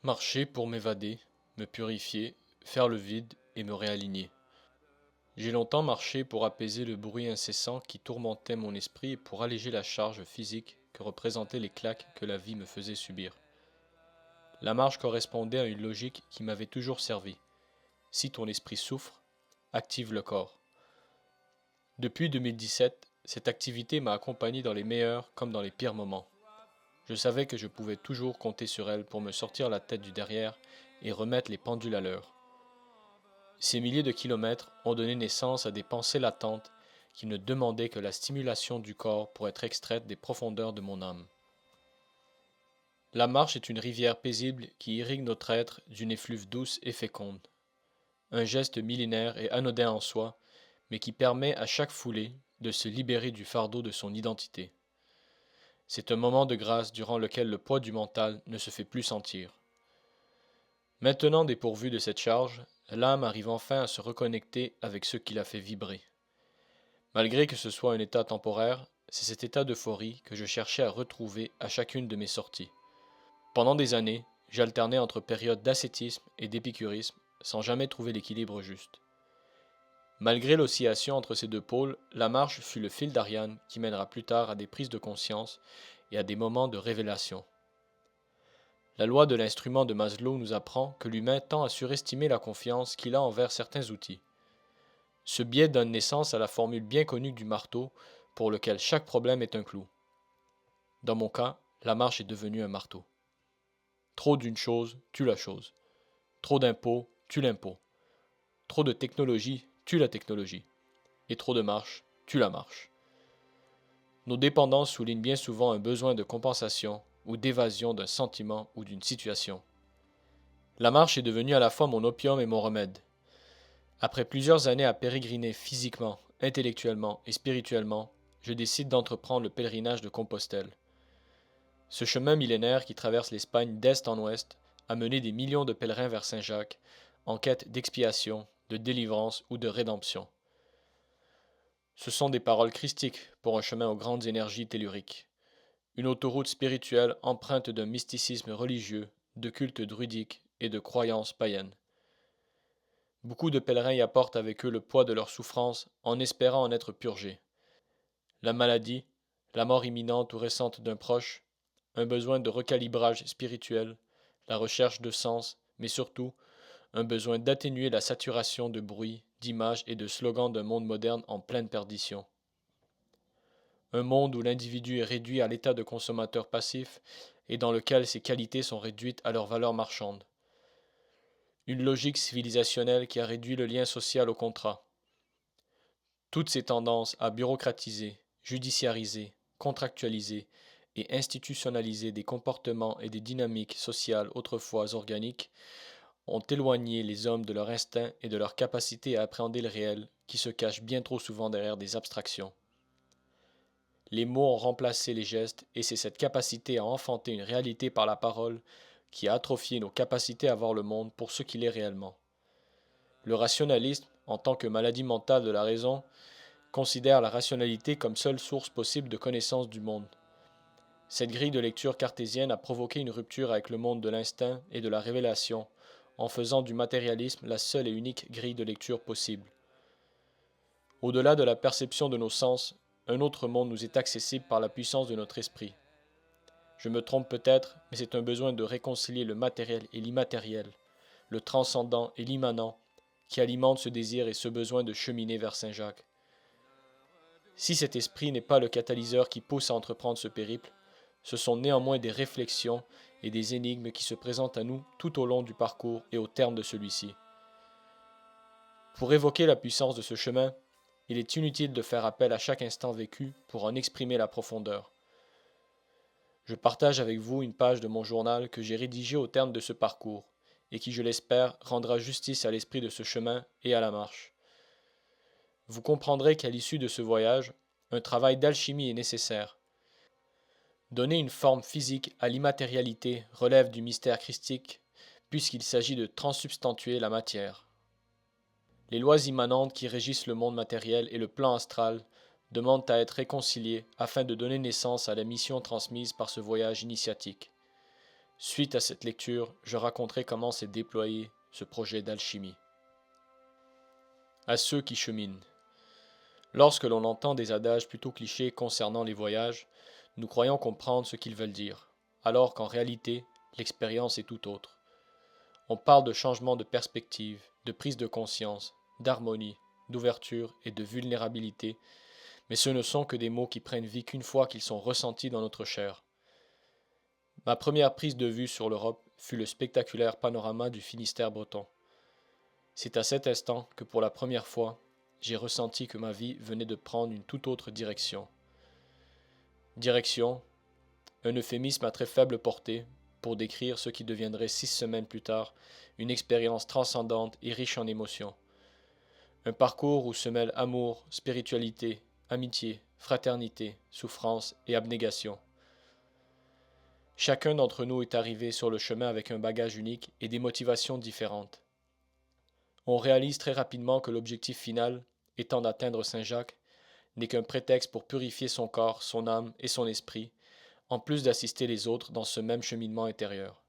Marcher pour m'évader, me purifier, faire le vide et me réaligner. J'ai longtemps marché pour apaiser le bruit incessant qui tourmentait mon esprit et pour alléger la charge physique que représentaient les claques que la vie me faisait subir. La marche correspondait à une logique qui m'avait toujours servi. Si ton esprit souffre, active le corps. Depuis 2017, cette activité m'a accompagné dans les meilleurs comme dans les pires moments. Je savais que je pouvais toujours compter sur elle pour me sortir la tête du derrière et remettre les pendules à l'heure. Ces milliers de kilomètres ont donné naissance à des pensées latentes qui ne demandaient que la stimulation du corps pour être extraites des profondeurs de mon âme. La marche est une rivière paisible qui irrigue notre être d'une effluve douce et féconde. Un geste millénaire et anodin en soi, mais qui permet à chaque foulée de se libérer du fardeau de son identité. C'est un moment de grâce durant lequel le poids du mental ne se fait plus sentir. Maintenant dépourvu de cette charge, l'âme arrive enfin à se reconnecter avec ce qui la fait vibrer. Malgré que ce soit un état temporaire, c'est cet état d'euphorie que je cherchais à retrouver à chacune de mes sorties. Pendant des années, j'alternais entre périodes d'ascétisme et d'épicurisme sans jamais trouver l'équilibre juste. Malgré l'oscillation entre ces deux pôles, la marche fut le fil d'Ariane qui mènera plus tard à des prises de conscience et à des moments de révélation. La loi de l'instrument de Maslow nous apprend que l'humain tend à surestimer la confiance qu'il a envers certains outils. Ce biais donne naissance à la formule bien connue du marteau pour lequel chaque problème est un clou. Dans mon cas, la marche est devenue un marteau. Trop d'une chose tue la chose. Trop d'impôts tue l'impôt. Trop de technologie tue la technologie. Et trop de marche tue la marche. Nos dépendances soulignent bien souvent un besoin de compensation ou d'évasion d'un sentiment ou d'une situation. La marche est devenue à la fois mon opium et mon remède. Après plusieurs années à pérégriner physiquement, intellectuellement et spirituellement, je décide d'entreprendre le pèlerinage de Compostelle. Ce chemin millénaire qui traverse l'Espagne d'est en ouest a mené des millions de pèlerins vers Saint-Jacques, en quête d'expiation, de délivrance ou de rédemption. Ce sont des paroles christiques pour un chemin aux grandes énergies telluriques. Une autoroute spirituelle empreinte d'un mysticisme religieux, de culte druidique et de croyances païennes. Beaucoup de pèlerins y apportent avec eux le poids de leurs souffrances en espérant en être purgés. La maladie, la mort imminente ou récente d'un proche, un besoin de recalibrage spirituel, la recherche de sens, mais surtout un besoin d'atténuer la saturation de bruit, d'images et de slogans d'un monde moderne en pleine perdition. Un monde où l'individu est réduit à l'état de consommateur passif et dans lequel ses qualités sont réduites à leur valeur marchande. Une logique civilisationnelle qui a réduit le lien social au contrat. Toutes ces tendances à bureaucratiser, judiciariser, contractualiser et institutionnaliser des comportements et des dynamiques sociales autrefois organiques ont éloigné les hommes de leur instinct et de leur capacité à appréhender le réel qui se cache bien trop souvent derrière des abstractions. Les mots ont remplacé les gestes et c'est cette capacité à enfanter une réalité par la parole qui a atrophié nos capacités à voir le monde pour ce qu'il est réellement. Le rationalisme, en tant que maladie mentale de la raison, considère la rationalité comme seule source possible de connaissance du monde. Cette grille de lecture cartésienne a provoqué une rupture avec le monde de l'instinct et de la révélation, en faisant du matérialisme la seule et unique grille de lecture possible. Au-delà de la perception de nos sens, un autre monde nous est accessible par la puissance de notre esprit. Je me trompe peut-être, mais c'est un besoin de réconcilier le matériel et l'immatériel, le transcendant et l'immanent, qui alimente ce désir et ce besoin de cheminer vers Saint-Jacques. Si cet esprit n'est pas le catalyseur qui pousse à entreprendre ce périple, ce sont néanmoins des réflexions et des énigmes qui se présentent à nous tout au long du parcours et au terme de celui-ci. Pour évoquer la puissance de ce chemin, il est inutile de faire appel à chaque instant vécu pour en exprimer la profondeur. Je partage avec vous une page de mon journal que j'ai rédigée au terme de ce parcours, et qui, je l'espère, rendra justice à l'esprit de ce chemin et à la marche. Vous comprendrez qu'à l'issue de ce voyage, un travail d'alchimie est nécessaire. Donner une forme physique à l'immatérialité relève du mystère christique, puisqu'il s'agit de transsubstantuer la matière. Les lois immanentes qui régissent le monde matériel et le plan astral demandent à être réconciliées afin de donner naissance à la mission transmise par ce voyage initiatique. Suite à cette lecture, je raconterai comment s'est déployé ce projet d'alchimie. À ceux qui cheminent. Lorsque l'on entend des adages plutôt clichés concernant les voyages, nous croyons comprendre ce qu'ils veulent dire, alors qu'en réalité, l'expérience est tout autre. On parle de changement de perspective, de prise de conscience, d'harmonie, d'ouverture et de vulnérabilité, mais ce ne sont que des mots qui prennent vie qu'une fois qu'ils sont ressentis dans notre chair. Ma première prise de vue sur l'Europe fut le spectaculaire panorama du Finistère breton. C'est à cet instant que pour la première fois, j'ai ressenti que ma vie venait de prendre une toute autre direction. Direction, un euphémisme à très faible portée pour décrire ce qui deviendrait 6 semaines plus tard une expérience transcendante et riche en émotions. Un parcours où se mêlent amour, spiritualité, amitié, fraternité, souffrance et abnégation. Chacun d'entre nous est arrivé sur le chemin avec un bagage unique et des motivations différentes. On réalise très rapidement que l'objectif final, étant d'atteindre Saint-Jacques, n'est qu'un prétexte pour purifier son corps, son âme et son esprit, en plus d'assister les autres dans ce même cheminement intérieur.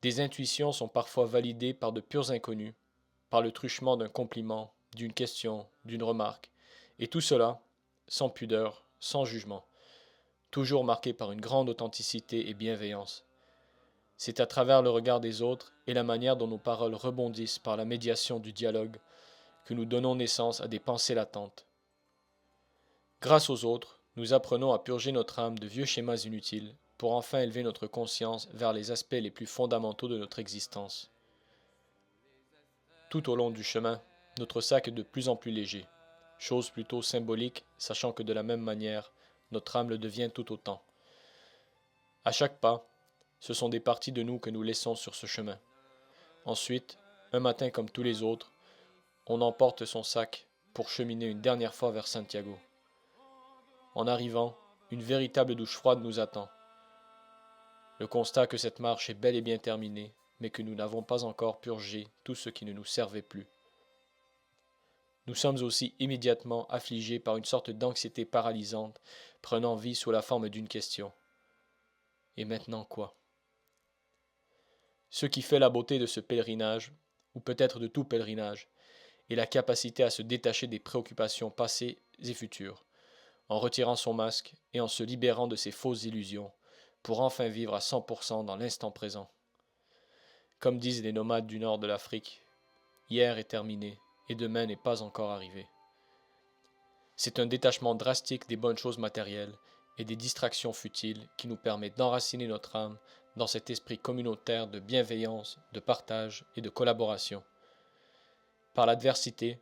Des intuitions sont parfois validées par de purs inconnus, par le truchement d'un compliment, d'une question, d'une remarque, et tout cela, sans pudeur, sans jugement, toujours marqué par une grande authenticité et bienveillance. C'est à travers le regard des autres et la manière dont nos paroles rebondissent par la médiation du dialogue que nous donnons naissance à des pensées latentes. Grâce aux autres, nous apprenons à purger notre âme de vieux schémas inutiles pour enfin élever notre conscience vers les aspects les plus fondamentaux de notre existence. Tout au long du chemin, notre sac est de plus en plus léger, chose plutôt symbolique, sachant que de la même manière, notre âme le devient tout autant. À chaque pas, ce sont des parties de nous que nous laissons sur ce chemin. Ensuite, un matin comme tous les autres, on emporte son sac pour cheminer une dernière fois vers Santiago. En arrivant, une véritable douche froide nous attend. Le constat que cette marche est bel et bien terminée, mais que nous n'avons pas encore purgé tout ce qui ne nous servait plus. Nous sommes aussi immédiatement affligés par une sorte d'anxiété paralysante, prenant vie sous la forme d'une question. Et maintenant quoi? Ce qui fait la beauté de ce pèlerinage, ou peut-être de tout pèlerinage, est la capacité à se détacher des préoccupations passées et futures, en retirant son masque et en se libérant de ses fausses illusions, pour enfin vivre à 100% dans l'instant présent. Comme disent les nomades du nord de l'Afrique, hier est terminé et demain n'est pas encore arrivé. C'est un détachement drastique des bonnes choses matérielles et des distractions futiles qui nous permet d'enraciner notre âme dans cet esprit communautaire de bienveillance, de partage et de collaboration. Par l'adversité,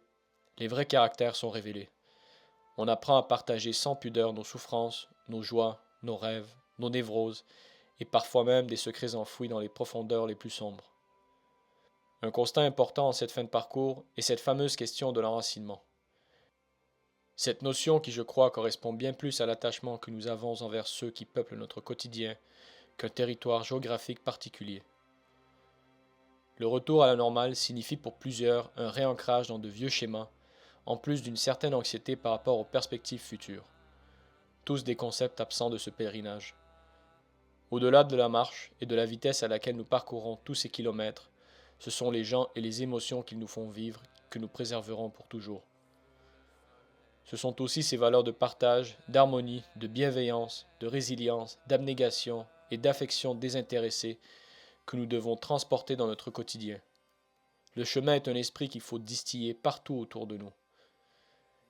les vrais caractères sont révélés. On apprend à partager sans pudeur nos souffrances, nos joies, nos rêves, nos névroses, et parfois même des secrets enfouis dans les profondeurs les plus sombres. Un constat important en cette fin de parcours est cette fameuse question de l'enracinement. Cette notion qui, je crois, correspond bien plus à l'attachement que nous avons envers ceux qui peuplent notre quotidien qu'un territoire géographique particulier. Le retour à la normale signifie pour plusieurs un réancrage dans de vieux schémas, en plus d'une certaine anxiété par rapport aux perspectives futures. Tous des concepts absents de ce pèlerinage. Au-delà de la marche et de la vitesse à laquelle nous parcourons tous ces kilomètres, ce sont les gens et les émotions qu'ils nous font vivre que nous préserverons pour toujours. Ce sont aussi ces valeurs de partage, d'harmonie, de bienveillance, de résilience, d'abnégation et d'affection désintéressée que nous devons transporter dans notre quotidien. Le chemin est un esprit qu'il faut distiller partout autour de nous.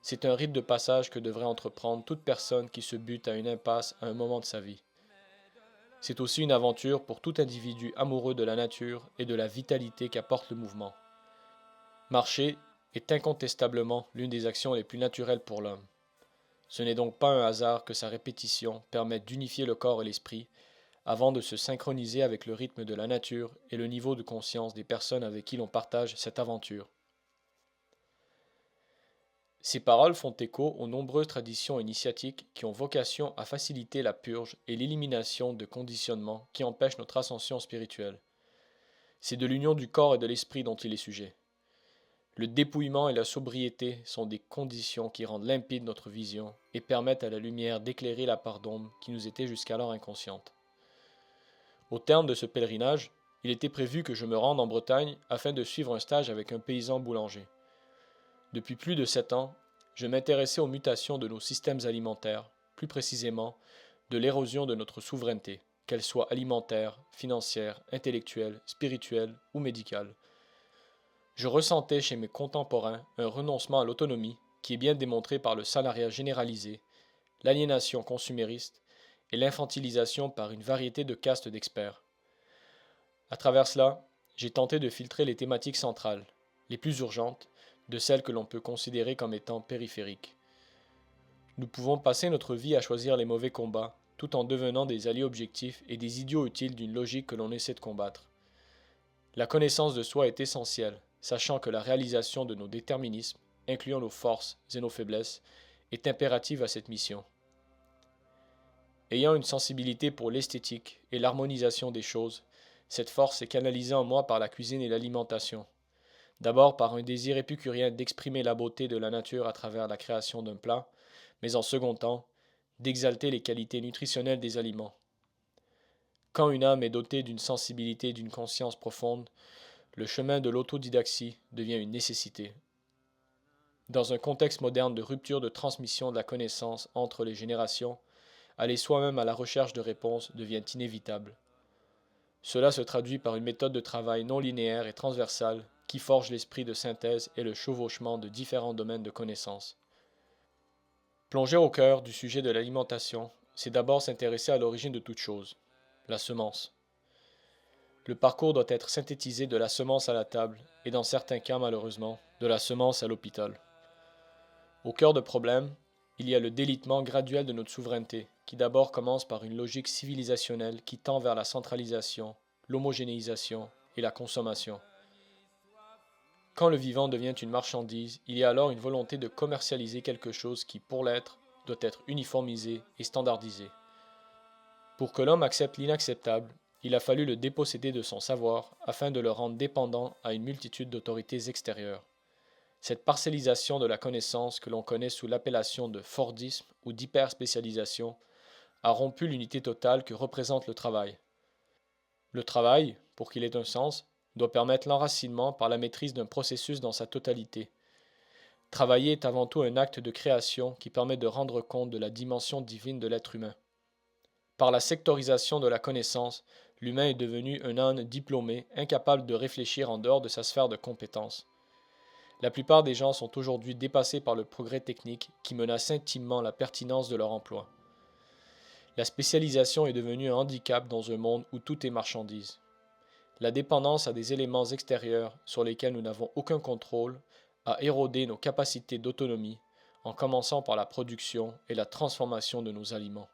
C'est un rite de passage que devrait entreprendre toute personne qui se bute à une impasse à un moment de sa vie. C'est aussi une aventure pour tout individu amoureux de la nature et de la vitalité qu'apporte le mouvement. Marcher est incontestablement l'une des actions les plus naturelles pour l'homme. Ce n'est donc pas un hasard que sa répétition permette d'unifier le corps et l'esprit, avant de se synchroniser avec le rythme de la nature et le niveau de conscience des personnes avec qui l'on partage cette aventure. Ces paroles font écho aux nombreuses traditions initiatiques qui ont vocation à faciliter la purge et l'élimination de conditionnements qui empêchent notre ascension spirituelle. C'est de l'union du corps et de l'esprit dont il est sujet. Le dépouillement et la sobriété sont des conditions qui rendent limpide notre vision et permettent à la lumière d'éclairer la part d'ombre qui nous était jusqu'alors inconsciente. Au terme de ce pèlerinage, il était prévu que je me rende en Bretagne afin de suivre un stage avec un paysan boulanger. Depuis plus de 7 ans, je m'intéressais aux mutations de nos systèmes alimentaires, plus précisément de l'érosion de notre souveraineté, qu'elle soit alimentaire, financière, intellectuelle, spirituelle ou médicale. Je ressentais chez mes contemporains un renoncement à l'autonomie qui est bien démontré par le salariat généralisé, l'aliénation consumériste et l'infantilisation par une variété de castes d'experts. À travers cela, j'ai tenté de filtrer les thématiques centrales, les plus urgentes, de celles que l'on peut considérer comme étant périphériques. Nous pouvons passer notre vie à choisir les mauvais combats, tout en devenant des alliés objectifs et des idiots utiles d'une logique que l'on essaie de combattre. La connaissance de soi est essentielle, sachant que la réalisation de nos déterminismes, incluant nos forces et nos faiblesses, est impérative à cette mission. Ayant une sensibilité pour l'esthétique et l'harmonisation des choses, cette force est canalisée en moi par la cuisine et l'alimentation. D'abord par un désir épicurien d'exprimer la beauté de la nature à travers la création d'un plat, mais en second temps, d'exalter les qualités nutritionnelles des aliments. Quand une âme est dotée d'une sensibilité et d'une conscience profonde, le chemin de l'autodidaxie devient une nécessité. Dans un contexte moderne de rupture de transmission de la connaissance entre les générations, aller soi-même à la recherche de réponses devient inévitable. Cela se traduit par une méthode de travail non linéaire et transversale qui forge l'esprit de synthèse et le chevauchement de différents domaines de connaissances. Plonger au cœur du sujet de l'alimentation, c'est d'abord s'intéresser à l'origine de toute chose, la semence. Le parcours doit être synthétisé de la semence à la table et dans certains cas malheureusement, de la semence à l'hôpital. Au cœur de problème, il y a le délitement graduel de notre souveraineté, qui d'abord commence par une logique civilisationnelle qui tend vers la centralisation, l'homogénéisation et la consommation. Quand le vivant devient une marchandise, il y a alors une volonté de commercialiser quelque chose qui, pour l'être, doit être uniformisé et standardisé. Pour que l'homme accepte l'inacceptable, il a fallu le déposséder de son savoir afin de le rendre dépendant à une multitude d'autorités extérieures. Cette parcellisation de la connaissance que l'on connaît sous l'appellation de Fordisme ou d'hyperspécialisation a rompu l'unité totale que représente le travail. Le travail, pour qu'il ait un sens, doit permettre l'enracinement par la maîtrise d'un processus dans sa totalité. Travailler est avant tout un acte de création qui permet de rendre compte de la dimension divine de l'être humain. Par la sectorisation de la connaissance, l'humain est devenu un âne diplômé, incapable de réfléchir en dehors de sa sphère de compétences. La plupart des gens sont aujourd'hui dépassés par le progrès technique qui menace intimement la pertinence de leur emploi. La spécialisation est devenue un handicap dans un monde où tout est marchandise. La dépendance à des éléments extérieurs sur lesquels nous n'avons aucun contrôle a érodé nos capacités d'autonomie, en commençant par la production et la transformation de nos aliments.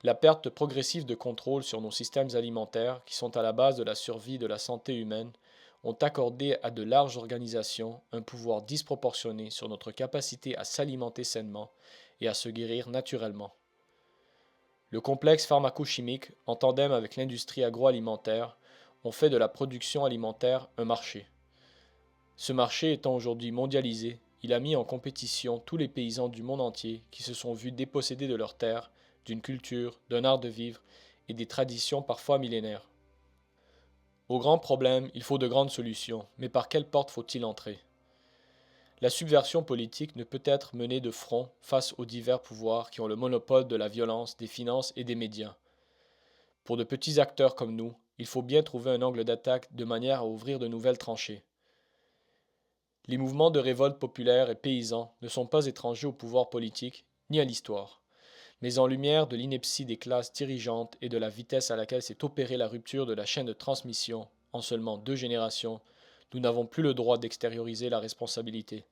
La perte progressive de contrôle sur nos systèmes alimentaires, qui sont à la base de la survie et de la santé humaine, ont accordé à de larges organisations un pouvoir disproportionné sur notre capacité à s'alimenter sainement et à se guérir naturellement. Le complexe pharmaco-chimique, en tandem avec l'industrie agroalimentaire, ont fait de la production alimentaire un marché. Ce marché étant aujourd'hui mondialisé, il a mis en compétition tous les paysans du monde entier qui se sont vus dépossédés de leurs terres, d'une culture, d'un art de vivre et des traditions parfois millénaires. Aux grands problèmes, il faut de grandes solutions, mais par quelle porte faut-il entrer? La subversion politique ne peut être menée de front face aux divers pouvoirs qui ont le monopole de la violence, des finances et des médias. Pour de petits acteurs comme nous, il faut bien trouver un angle d'attaque de manière à ouvrir de nouvelles tranchées. Les mouvements de révolte populaire et paysans ne sont pas étrangers au pouvoir politique ni à l'histoire. Mais en lumière de l'ineptie des classes dirigeantes et de la vitesse à laquelle s'est opérée la rupture de la chaîne de transmission en seulement 2 générations, nous n'avons plus le droit d'extérioriser la responsabilité.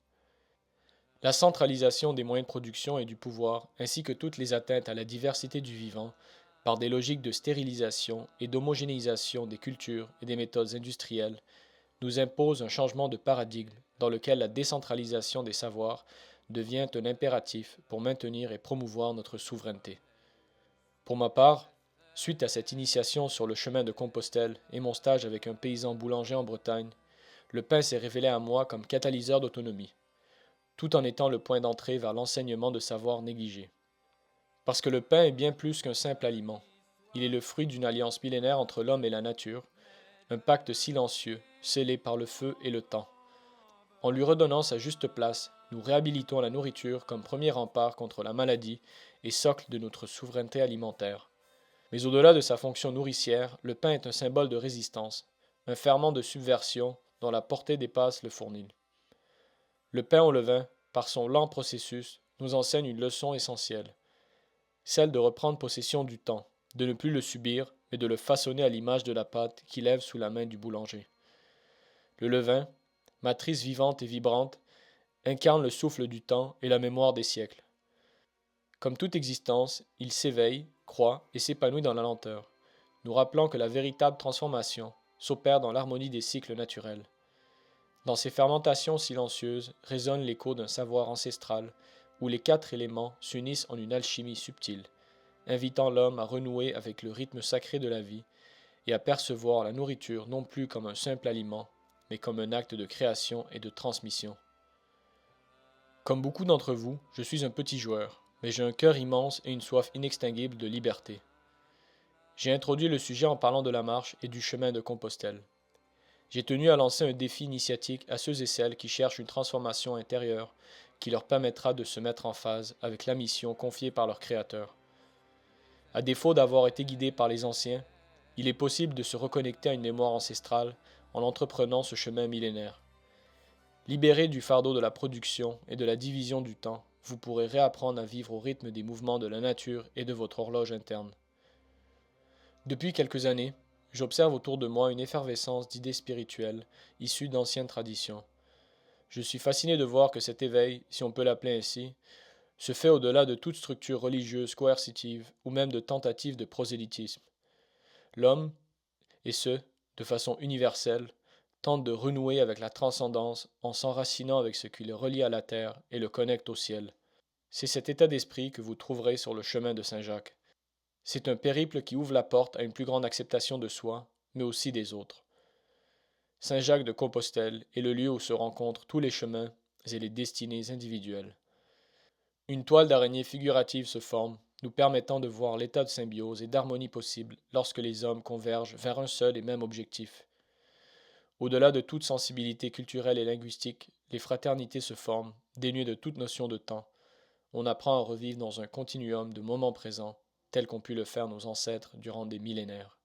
La centralisation des moyens de production et du pouvoir, ainsi que toutes les atteintes à la diversité du vivant, par des logiques de stérilisation et d'homogénéisation des cultures et des méthodes industrielles, nous imposent un changement de paradigme dans lequel la décentralisation des savoirs devient un impératif pour maintenir et promouvoir notre souveraineté. Pour ma part, suite à cette initiation sur le chemin de Compostelle et mon stage avec un paysan boulanger en Bretagne, le pain s'est révélé à moi comme catalyseur d'autonomie, tout en étant le point d'entrée vers l'enseignement de savoirs négligés. Parce que le pain est bien plus qu'un simple aliment. Il est le fruit d'une alliance millénaire entre l'homme et la nature, un pacte silencieux, scellé par le feu et le temps. En lui redonnant sa juste place, nous réhabilitons la nourriture comme premier rempart contre la maladie et socle de notre souveraineté alimentaire. Mais au-delà de sa fonction nourricière, le pain est un symbole de résistance, un ferment de subversion dont la portée dépasse le fournil. Le pain au levain, par son lent processus, nous enseigne une leçon essentielle, celle de reprendre possession du temps, de ne plus le subir, mais de le façonner à l'image de la pâte qui lève sous la main du boulanger. Le levain, matrice vivante et vibrante, incarne le souffle du temps et la mémoire des siècles. Comme toute existence, il s'éveille, croît et s'épanouit dans la lenteur, nous rappelant que la véritable transformation s'opère dans l'harmonie des cycles naturels. Dans ces fermentations silencieuses résonne l'écho d'un savoir ancestral où les quatre éléments s'unissent en une alchimie subtile, invitant l'homme à renouer avec le rythme sacré de la vie et à percevoir la nourriture non plus comme un simple aliment, mais comme un acte de création et de transmission. Comme beaucoup d'entre vous, je suis un petit joueur, mais j'ai un cœur immense et une soif inextinguible de liberté. J'ai introduit le sujet en parlant de la marche et du chemin de Compostelle. J'ai tenu à lancer un défi initiatique à ceux et celles qui cherchent une transformation intérieure qui leur permettra de se mettre en phase avec la mission confiée par leur Créateur. À défaut d'avoir été guidé par les anciens, il est possible de se reconnecter à une mémoire ancestrale en entreprenant ce chemin millénaire. Libéré du fardeau de la production et de la division du temps, vous pourrez réapprendre à vivre au rythme des mouvements de la nature et de votre horloge interne. Depuis quelques années, j'observe autour de moi une effervescence d'idées spirituelles issues d'anciennes traditions. Je suis fasciné de voir que cet éveil, si on peut l'appeler ainsi, se fait au-delà de toute structure religieuse coercitive ou même de tentative de prosélytisme. L'homme, et ce, de façon universelle, tente de renouer avec la transcendance en s'enracinant avec ce qui le relie à la terre et le connecte au ciel. C'est cet état d'esprit que vous trouverez sur le chemin de Saint-Jacques. C'est un périple qui ouvre la porte à une plus grande acceptation de soi, mais aussi des autres. Saint-Jacques de Compostelle est le lieu où se rencontrent tous les chemins et les destinées individuelles. Une toile d'araignée figurative se forme, nous permettant de voir l'état de symbiose et d'harmonie possible lorsque les hommes convergent vers un seul et même objectif. Au-delà de toute sensibilité culturelle et linguistique, les fraternités se forment, dénuées de toute notion de temps. On apprend à revivre dans un continuum de moments présents, tel qu'ont pu le faire nos ancêtres durant des millénaires.